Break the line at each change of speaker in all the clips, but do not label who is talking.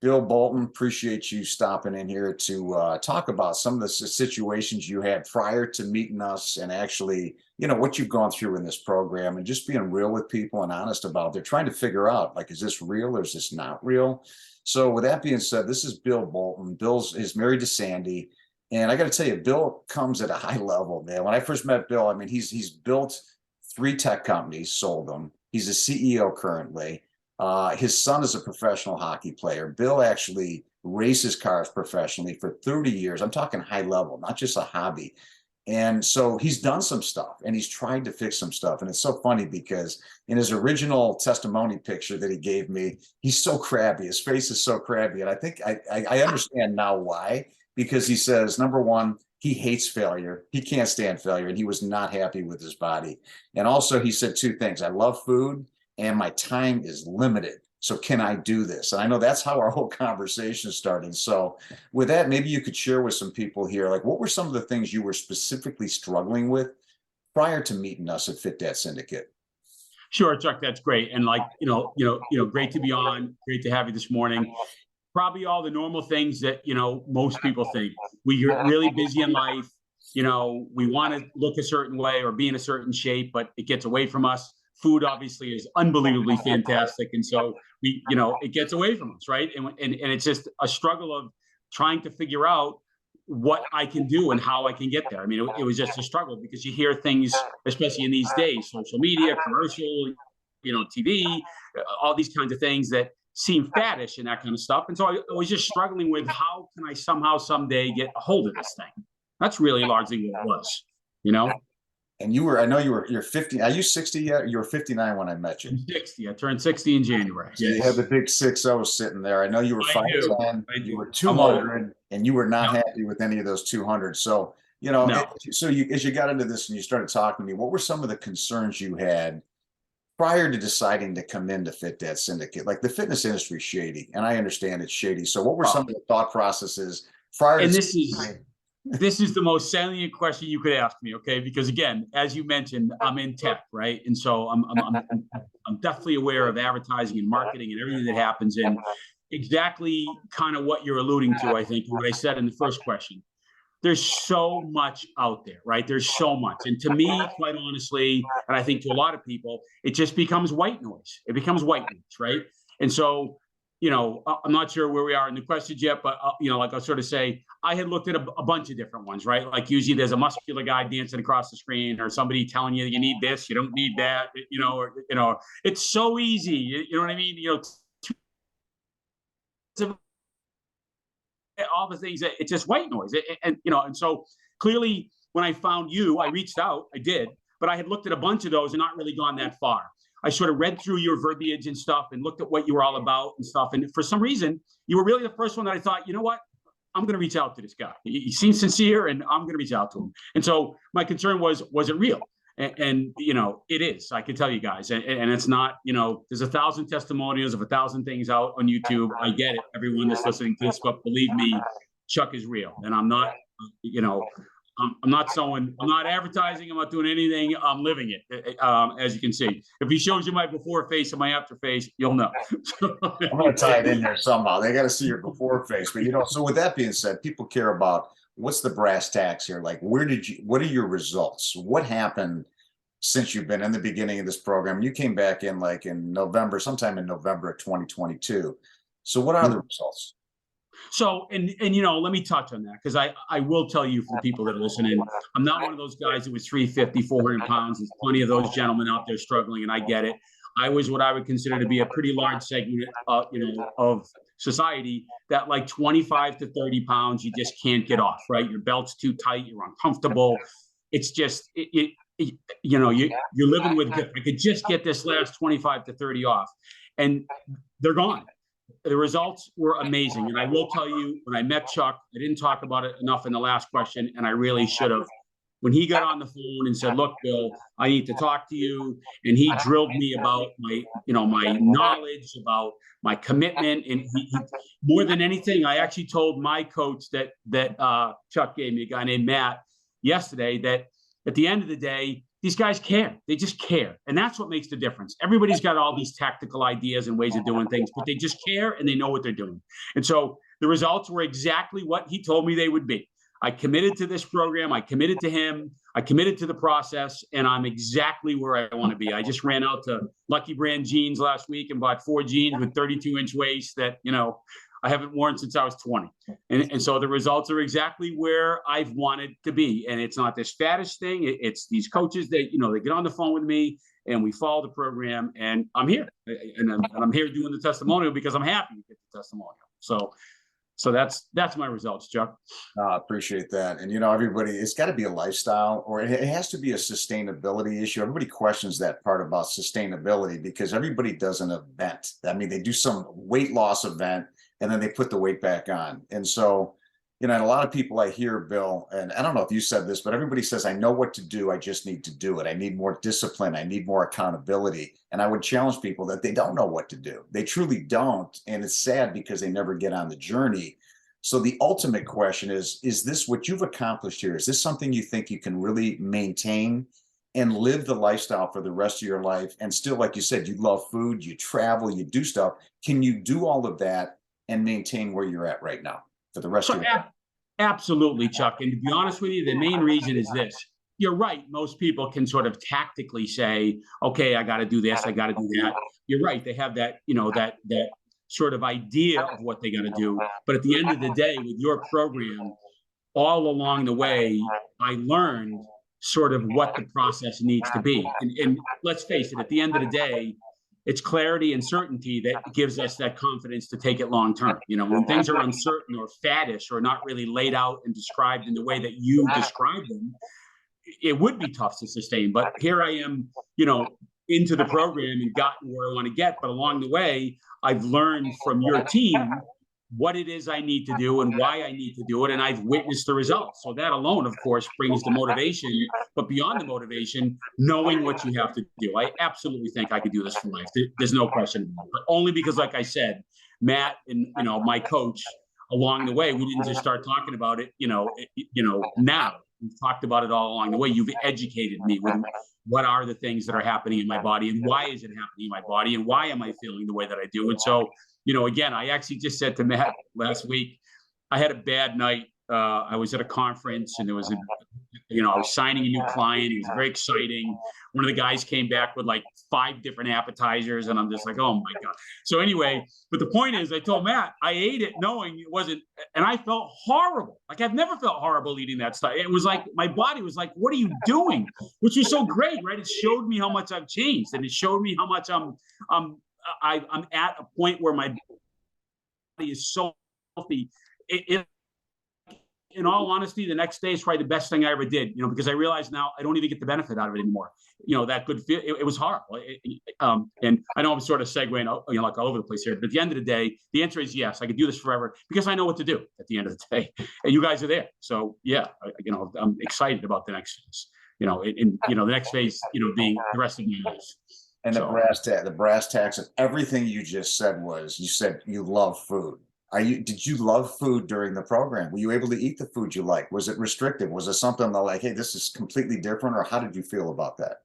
Bill Bolton, appreciate you stopping in here to talk about some of the situations you had prior to meeting us and actually, what you've gone through in this program and just being real with people and honest about it. They're trying to figure out, like, is this real or is this not real? So with that being said, this is Bill Bolton. Is married to Sandy. And I got to tell you, Bill comes at a high level, man. When I first met Bill, I mean, he's built 3 tech companies, sold them. He's a CEO currently. His son is a professional hockey player. Bill actually races cars professionally for 30 years. I'm talking high level, not just a hobby. And so he's done some stuff and he's tried to fix some stuff. And it's so funny because in his original testimony picture that he gave me, he's so crabby. His face is so crabby. And I think I understand now why, because he says, number one, he hates failure. He can't stand failure. And he was not happy with his body. And also he said 2 things. I love food and my time is limited. So can I do this? And I know that's how our whole conversation started. So with that, maybe you could share with some people here, like, what were some of the things you were specifically struggling with prior to meeting us at Fit Dad Syndicate?
Sure, Chuck, that's great. And like, great to be on, great to have you this morning. Probably all the normal things that, most people think. We're really busy in life. We want to look a certain way or be in a certain shape, but it gets away from us. Food obviously is unbelievably fantastic. And so it gets away from us, right? And it's just a struggle of trying to figure out what I can do and how I can get there. I mean, it was just a struggle because you hear things, especially in these days, social media, commercial, TV, all these kinds of things that seem faddish and that kind of stuff. And so I was just struggling with how can I somehow someday get a hold of this thing? That's really largely what it was.
And you're 50. Are you 60 yet? You were 59 when I met you.
I'm 60. I turned 60 in January.
So you had the big 6-0 sitting there. I know you were 5'10", you were 200, and you were not happy with any of those 200. So, as you got into this and you started talking to me, what were some of the concerns you had prior to deciding to come into Fit Dad Syndicate? Like, the fitness industry is shady, and I understand it's shady. So what were some of the thought processes prior to
this is the most salient question you could ask me, okay? Because again, as you mentioned, I'm in tech, right? And so I'm definitely aware of advertising and marketing and everything that happens, and exactly kind of what you're alluding to, I think, what I said in the first question. There's so much out there, right? There's so much. And to me, quite honestly, and I think to a lot of people, it just becomes white noise. It becomes white noise, right? And so, I'm not sure where we are in the questions yet, but, like I'll sort of say, I had looked at a bunch of different ones, right? Like usually there's a muscular guy dancing across the screen or somebody telling you you need this, you don't need that, it's so easy. You know what I mean? All the things that it's just white noise. And so clearly when I found you, I reached out, I did, but I had looked at a bunch of those and not really gone that far. I sort of read through your verbiage and stuff and looked at what you were all about and stuff. And for some reason, you were really the first one that I thought, you know what? I'm going to reach out to this guy. He seems sincere and I'm going to reach out to him. And so my concern was it real? And it is, I can tell you guys, and it's not, there's 1,000 testimonials of 1,000 things out on YouTube. I get it. Everyone that's listening to this, but believe me, Chuck is real. And I'm not, I'm not advertising. I'm not doing anything. I'm living it. As you can see, if he shows you my before face and my after face, you'll know.
I'm going to tie it in there somehow. They got to see your before face. But, so with that being said, people care about what's the brass tacks here? Like, what are your results? What happened since you've been in the beginning of this program? You came back in sometime in November of 2022. So what are the results?
So, and let me touch on that, because I will tell you, for people that are listening, I'm not one of those guys that was 350, 400 pounds. There's plenty of those gentlemen out there struggling, and I get it. I was what I would consider to be a pretty large segment, of society that, like, 25 to 30 pounds, you just can't get off, right? Your belt's too tight, you're uncomfortable. It's just, you're living with, I could just get this last 25 to 30 off, and they're gone. The results were amazing. And I will tell you, when I met Chuck, I didn't talk about it enough in the last question, and I really should have. When he got on the phone and said, look, Bill, I need to talk to you, and he drilled me about my knowledge, about my commitment. And he more than anything, I actually told my coach that Chuck gave me, a guy named Matt, yesterday, that at the end of the day, these guys care. They just care. And that's what makes the difference. Everybody's got all these tactical ideas and ways of doing things, but they just care and they know what they're doing. And so the results were exactly what he told me they would be. I committed to this program. I committed to him. I committed to the process, and I'm exactly where I want to be. I just ran out to Lucky Brand jeans last week and bought 4 jeans with 32-inch waists that, I haven't worn since I was 20. And so the results are exactly where I've wanted to be. And it's not this faddish thing. It's these coaches that, they get on the phone with me and we follow the program, and I'm here. And I'm here doing the testimonial because I'm happy to get the testimonial. So that's my results, Chuck.
I appreciate that. And, everybody, it's got to be a lifestyle, or it has to be a sustainability issue. Everybody questions that part about sustainability because everybody does an event. I mean, they do some weight loss event and then they put the weight back on. And so, and a lot of people I hear, Bill, and I don't know if you said this, but everybody says, I know what to do. I just need to do it. I need more discipline. I need more accountability. And I would challenge people that they don't know what to do. They truly don't. And it's sad because they never get on the journey. So the ultimate question is this what you've accomplished here? Is this something you think you can really maintain and live the lifestyle for the rest of your life? And still, like you said, you love food, you travel, you do stuff. Can you do all of that and maintain where you're at right now for the rest of your life?
Absolutely, Chuck. And to be honest with you, the main reason is this. You're right. Most people can sort of tactically say, okay, I got to do this, I got to do that. You're right. They have that, that sort of idea of what they got to do. But at the end of the day, with your program, all along the way, I learned sort of what the process needs to be. And let's face it, at the end of the day, it's clarity and certainty that gives us that confidence to take it long term. When things are uncertain or faddish or not really laid out and described in the way that you describe them, it would be tough to sustain. But here I am, into the program and gotten where I want to get. But along the way, I've learned from your team what it is I need to do and why I need to do it. And I've witnessed the results. So that alone, of course, brings the motivation. But beyond the motivation, knowing what you have to do. I absolutely think I could do this for life. There's no question about it. But only because, like I said, Matt and, my coach, along the way, we didn't just start talking about it, now. We've talked about it all along the way. You've educated me with what are the things that are happening in my body and why is it happening in my body and why am I feeling the way that I do? And so, again, I actually just said to Matt last week, I had a bad night. I was at a conference and there was I was signing a new client. It was very exciting. One of the guys came back with like 5 different appetizers and I'm just like, oh my God. So anyway, but the point is I told Matt, I ate it knowing it wasn't, and I felt horrible. Like I've never felt horrible eating that stuff. It was like, my body was like, what are you doing? Which was so great, right? It showed me how much I've changed and it showed me how much I'm at a point where my body is so healthy. In all honesty, the next day is probably the best thing I ever did, because I realize now I don't even get the benefit out of it anymore. That good feel, it was horrible. And I know I'm sort of segueing, like all over the place here, but at the end of the day, the answer is yes, I could do this forever because I know what to do at the end of the day. And you guys are there. So yeah, I'm excited about the next phase, the next phase, being the rest of my life.
And the brass tacks of everything you just said was, you said you love food. Did you love food during the program? Were you able to eat the food you like? Was it restrictive? Was it something like, hey, this is completely different? Or how did you feel about that?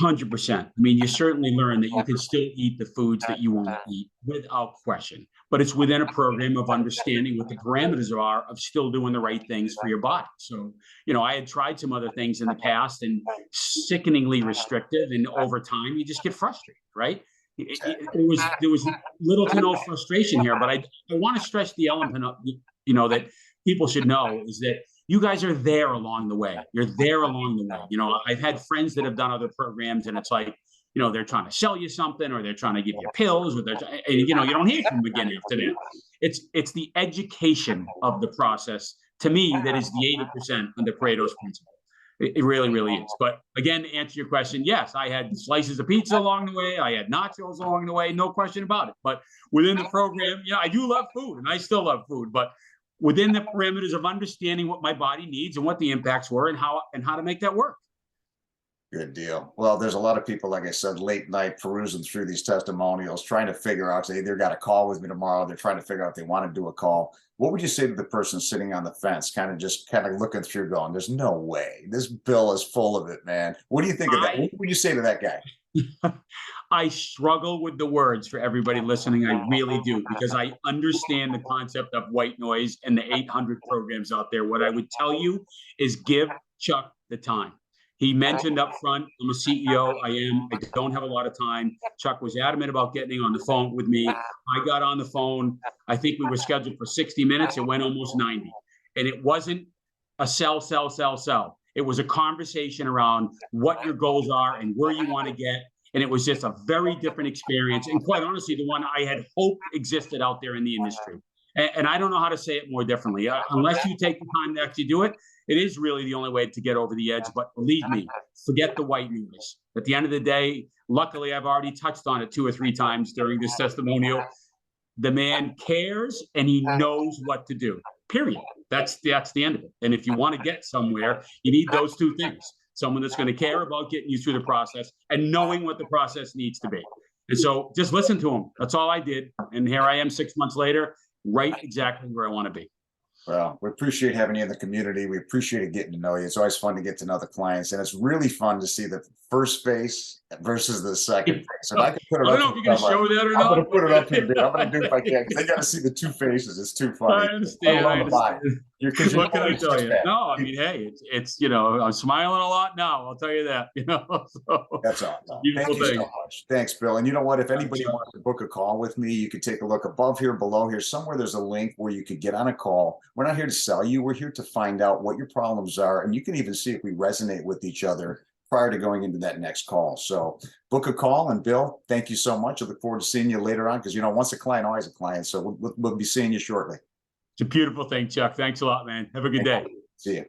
100%. I mean, you certainly learn that you can still eat the foods that you want to eat without question, but it's within a program of understanding what the parameters are of still doing the right things for your body. So, I had tried some other things in the past and sickeningly restrictive, and over time you just get frustrated, right? There was little to no frustration here, but I want to stress the element of, that people should know is that you guys are there along the way. You're there along the way. I've had friends that have done other programs and it's like, they're trying to sell you something or they're trying to give you pills or you don't hear from them again after that. It's the education of the process to me that is the 80% under Pareto's principle. It really, really is. But again, to answer your question, yes, I had slices of pizza along the way. I had nachos along the way, no question about it. But within the program, I do love food and I still love food. But within the parameters of understanding what my body needs and what the impacts were and how to make that work.
Good deal. Well, there's a lot of people, like I said, late night perusing through these testimonials, trying to figure out, they either got a call with me tomorrow, they're trying to figure out if they want to do a call. What would you say to the person sitting on the fence, kind of looking through going, there's no way, this bill is full of it, man. What do you think of that? What would you say to that guy?
I struggle with the words for everybody listening. I really do, because I understand the concept of white noise and the 800 programs out there. What I would tell you is give Chuck the time. He mentioned up front, I'm a CEO. I don't have a lot of time. Chuck was adamant about getting on the phone with me. I got on the phone. I think we were scheduled for 60 minutes. It went almost 90. And it wasn't a sell, sell, sell, sell. It was a conversation around what your goals are and where you want to get. And it was just a very different experience. And quite honestly, the one I had hoped existed out there in the industry. And I don't know how to say it more differently. Unless you take the time to actually do it, it is really the only way to get over the edge. But believe me, forget the white noise. At the end of the day, luckily, I've already touched on it 2 or 3 times during this testimonial. The man cares and he knows what to do, period. That's the end of it. And if you want to get somewhere, you need those 2 things. Someone that's going to care about getting you through the process and knowing what the process needs to be. And so just listen to him. That's all I did. And here I am 6 months later, right exactly where I want to be.
Well, we appreciate having you in the community. We appreciate getting to know you. It's always fun to get to know the clients, and it's really fun to see the first face versus the second face. If I could put it
I
up,
don't know if you're going to show that or not.
I'm going to put it up here, dude. I'm going to do it if I can, because they got to see the 2 faces. It's too funny.
I understand. I understand.
What
can I tell you? No, I mean, hey, it's I'm smiling a lot now. I'll tell you that. So
that's awesome.
Thank
you so much. Thanks, Bill. And you know what? If anybody wants to book a call with me, you could take a look above here, below here, somewhere. There's a link where you could get on a call. We're not here to sell you. We're here to find out what your problems are, and you can even see if we resonate with each other prior to going into that next call. So book a call. And Bill, thank you so much. I look forward to seeing you later on, because once a client, always a client. So we'll be seeing you shortly.
It's a beautiful thing, Chuck. Thanks a lot, man. Have a good day.
See you.